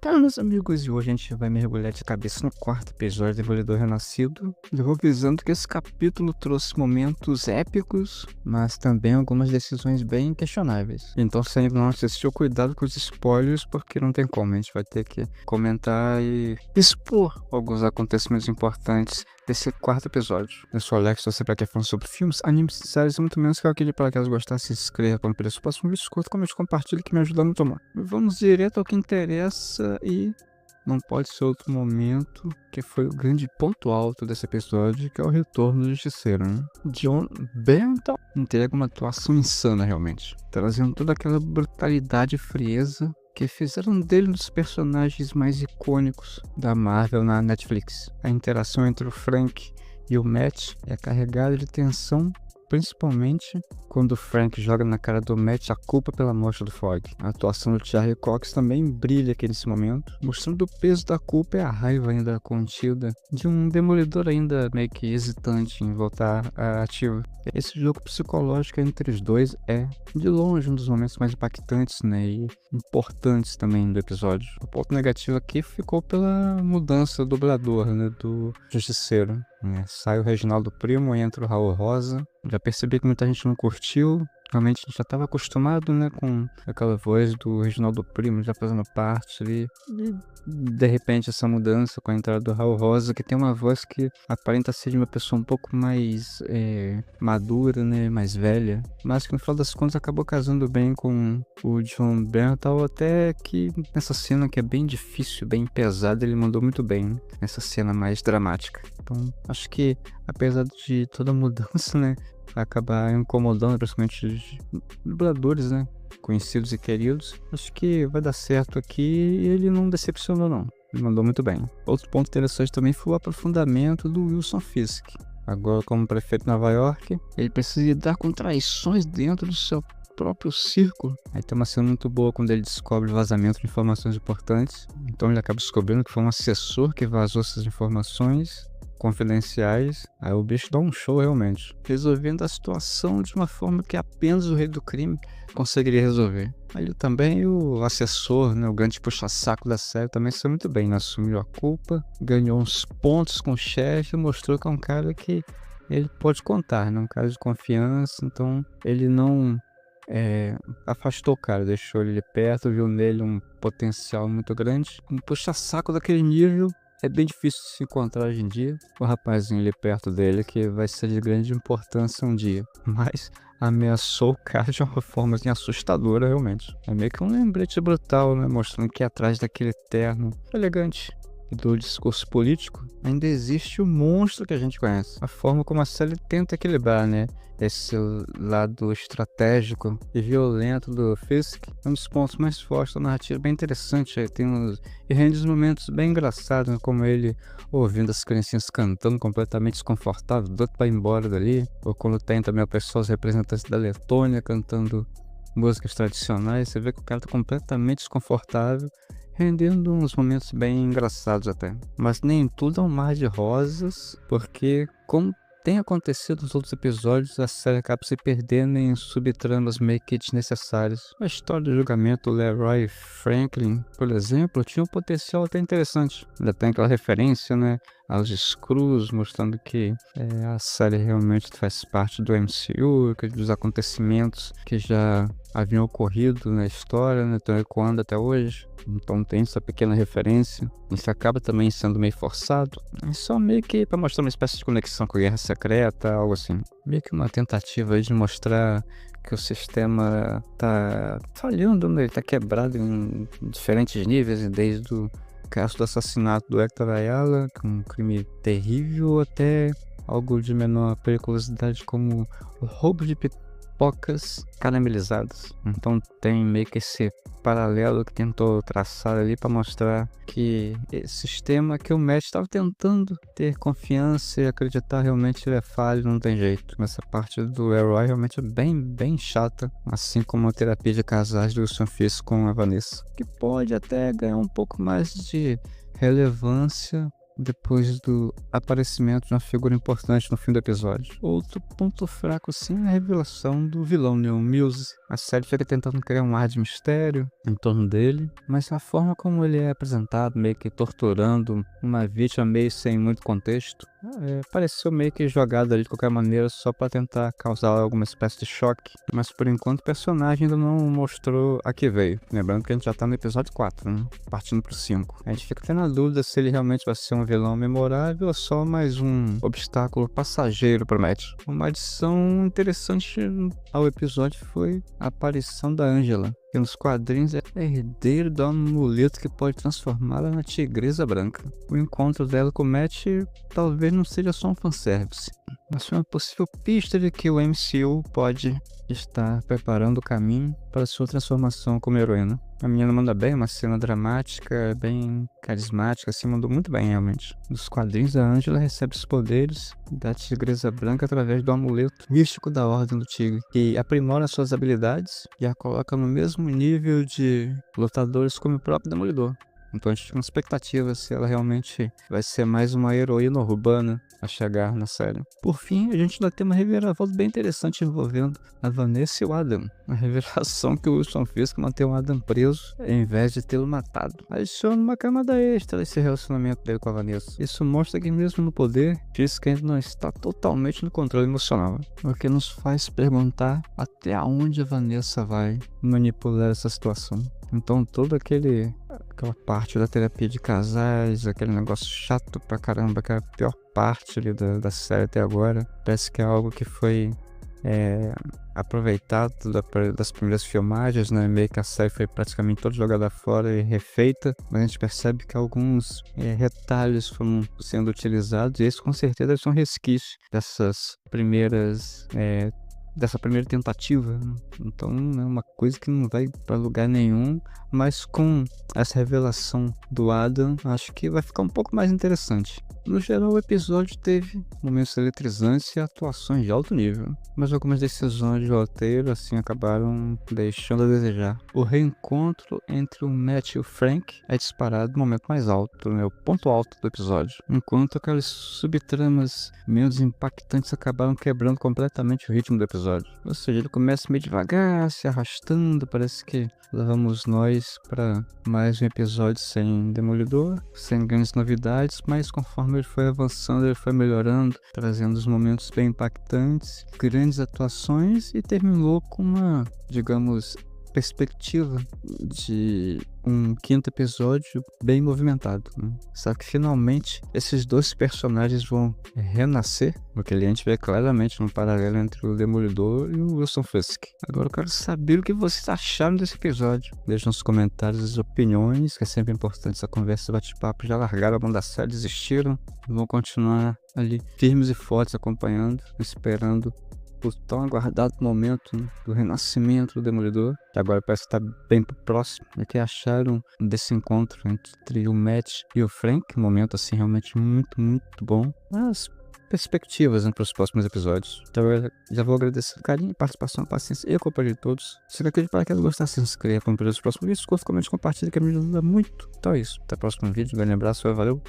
Então, meus amigos, e hoje a gente vai mergulhar de cabeça no quarto episódio de Demolidor Renascido. Eu vou avisando que esse capítulo trouxe momentos épicos, mas também algumas decisões bem questionáveis. Então, se ainda não assistiu, cuidado com os spoilers, porque não tem como. A gente vai ter que comentar e expor alguns acontecimentos importantes desse quarto episódio. Eu sou o Alex, você para quem é falando sobre filmes, animes, séries e muito menos que eu aquele para caso gostar, se inscreva para não perder o próximo vídeo, curta, comente, compartilhe que me ajuda muito mais. Vamos direto ao que interessa e não pode ser outro momento que foi o grande ponto alto desse episódio, que é o retorno do Justiceiro, né? John Bernthal entrega uma atuação insana realmente, trazendo toda aquela brutalidade e frieza que fizeram dele um dos personagens mais icônicos da Marvel na Netflix. A interação entre o Frank e o Matt é carregada de tensão, principalmente quando o Frank joga na cara do Matt a culpa pela morte do Fogg. A atuação do Charlie Cox também brilha aqui nesse momento, mostrando o peso da culpa e a raiva ainda contida de um Demolidor ainda meio que hesitante em voltar à ativa. Esse jogo psicológico entre os dois é, de longe, um dos momentos mais impactantes, né, e importantes também do episódio. O ponto negativo aqui ficou pela mudança do dublador, né, do Justiceiro. Sai o Reginaldo Primo e entra o Raul Rosa. Já percebi que muita gente não curtiu. Realmente a gente já estava acostumado, né, com aquela voz do Reginaldo Primo já fazendo parte ali. E de repente essa mudança com a entrada do Raul Rosa, que tem uma voz que aparenta ser de uma pessoa um pouco mais madura, né, mais velha, mas que no final das contas acabou casando bem com o John Bernthal, até que nessa cena que é bem difícil, bem pesada, ele mandou muito bem, né, nessa cena mais dramática. Então acho que apesar de toda a mudança, né, acabar incomodando principalmente os dubladores, né, conhecidos e queridos, acho que vai dar certo aqui e ele não decepcionou não, ele mandou muito bem. Outro ponto interessante também foi o aprofundamento do Wilson Fisk. Agora como prefeito de Nova York, ele precisa lidar com traições dentro do seu próprio círculo. Aí tem uma cena muito boa quando ele descobre o vazamento de informações importantes, então ele acaba descobrindo que foi um assessor que vazou essas informações confidenciais. Aí o bicho dá um show realmente, resolvendo a situação de uma forma que apenas o rei do crime conseguiria resolver. Aí também o assessor, né, o grande puxa-saco da série, também saiu muito bem, né? Assumiu a culpa, ganhou uns pontos com o chefe, mostrou que é um cara que ele pode contar, né? Um cara de confiança, então ele não afastou o cara, deixou ele perto, viu nele um potencial muito grande. Um puxa-saco daquele nível é bem difícil de se encontrar hoje em dia. O rapazinho ali perto dele que vai ser de grande importância um dia, mas ameaçou o cara de uma forma assim, assustadora realmente. É meio que um lembrete brutal, né, mostrando que atrás daquele terno elegante do discurso político ainda existe o monstro que a gente conhece. A forma como a série tenta equilibrar, né, esse lado estratégico e violento do Fisk é um dos pontos mais fortes da narrativa, bem interessante. E rende uns momentos bem engraçados, né, como ele ouvindo as criancinhas cantando completamente desconfortável, doido pra ir embora dali, ou quando tem também o pessoal, os representantes da Letônia cantando músicas tradicionais, você vê que o cara tá completamente desconfortável, rendendo uns momentos bem engraçados até. Mas nem tudo é um mar de rosas, porque como tem acontecido nos outros episódios, a série acaba se perdendo em subtramas meio que desnecessárias. A história do julgamento do Leroy Franklin, por exemplo, tinha um potencial até interessante. Ainda tem aquela referência, né, aos Skrulls, mostrando que a série realmente faz parte do MCU, dos acontecimentos que já haviam ocorrido na história, né, estão ecoando até hoje. Então tem essa pequena referência. Isso acaba também sendo meio forçado. É só meio que para mostrar uma espécie de conexão com a Guerra Secreta, algo assim. Meio que uma tentativa de mostrar que o sistema tá falhando, né? Ele tá quebrado em diferentes níveis, desde o caso do assassinato do Hector Ayala, que é um crime terrível, até algo de menor periculosidade como o roubo de pipocas caramelizadas. Então tem meio que esse paralelo que tentou traçar ali para mostrar que esse sistema que o Matt estava tentando ter confiança e acreditar realmente ele é falho, não tem jeito. Essa parte do Leroy realmente é bem chata, assim como a terapia de casais do Wilson Fisk com a Vanessa, que pode até ganhar um pouco mais de relevância depois do aparecimento de uma figura importante no fim do episódio. Outro ponto fraco, sim, é a revelação do vilão Neon Muse. A série fica tentando criar um ar de mistério em torno dele, mas a forma como ele é apresentado, meio que torturando uma vítima meio sem muito contexto, pareceu meio que jogado ali de qualquer maneira só pra tentar causar alguma espécie de choque. Mas por enquanto o personagem ainda não mostrou a que veio. Lembrando que a gente já tá no episódio 4, né? Partindo pro 5. A gente fica até na dúvida se ele realmente vai ser um vilão memorável ou só mais um obstáculo passageiro pro match. Uma adição interessante ao episódio foi a aparição da Angela, que nos quadrinhos é herdeiro do amuleto que pode transformá-la na Tigresa Branca. O encontro dela com o Matt talvez não seja só um fanservice, mas foi uma possível pista de que o MCU pode estar preparando o caminho para sua transformação como heroína. A menina manda bem, uma cena dramática, bem carismática, assim, mandou muito bem realmente. Nos quadrinhos, a Angela recebe os poderes da Tigresa Branca através do amuleto místico da Ordem do Tigre, que aprimora suas habilidades e a coloca no mesmo nível de lutadores como o próprio Demolidor. Então a gente tem uma expectativa se ela realmente vai ser mais uma heroína urbana a chegar na série. Por fim, a gente ainda tem uma reviravolta bem interessante envolvendo a Vanessa e o Adam. A revelação que o Wilson fez que mantém o Adam preso ao invés de tê-lo matado. Adiciona uma camada extra esse relacionamento dele com a Vanessa. Isso mostra que mesmo no poder, Fisk ainda não está totalmente no controle emocional. O que nos faz perguntar até onde a Vanessa vai manipular essa situação. Então toda aquela parte da terapia de casais, aquele negócio chato pra caramba, que é a pior parte ali da série até agora, parece que é algo que foi aproveitado das primeiras filmagens, né? Meio que a série foi praticamente toda jogada fora e refeita, mas a gente percebe que alguns retalhos foram sendo utilizados, e esses com certeza são resquícios dessas primeiras dessa primeira tentativa, né? Então é uma coisa que não vai para lugar nenhum, mas com essa revelação do Adam, acho que vai ficar um pouco mais interessante. No geral, o episódio teve momentos eletrizantes e atuações de alto nível, mas algumas decisões de roteiro assim acabaram deixando a desejar. O reencontro entre o Matt e o Frank é disparado no momento mais alto, né, o ponto alto do episódio, enquanto aquelas subtramas menos impactantes acabaram quebrando completamente o ritmo do episódio. Ou seja, ele começa meio devagar, se arrastando, parece que levamos nós para mais um episódio sem Demolidor, sem grandes novidades, mas conforme ele foi avançando, ele foi melhorando, trazendo os momentos bem impactantes, grandes atuações, e terminou com uma, digamos, perspectiva de um quinto episódio bem movimentado, né? Só que finalmente esses dois personagens vão renascer, porque a gente vê claramente um paralelo entre o Demolidor e o Wilson Fisk. Agora eu quero saber o que vocês acharam desse episódio. Deixem nos comentários as opiniões, que é sempre importante essa conversa, bate-papo. Já largaram a mão da série, desistiram, vão continuar ali firmes e fortes acompanhando, esperando o tão aguardado momento, né, do renascimento do Demolidor, que agora parece estar bem próximo. O que acharam desse encontro entre o Matt e o Frank? Um momento assim realmente muito, muito bom. As perspectivas, né, para os próximos episódios. Então eu já vou agradecer o carinho, participação, paciência e a companhia de todos. Se aquele para quem gostar, se inscreva para os próximos vídeos, curta, comente, compartilha, que me ajuda muito. Então é isso. Até o próximo vídeo. Um grande abraço e valeu!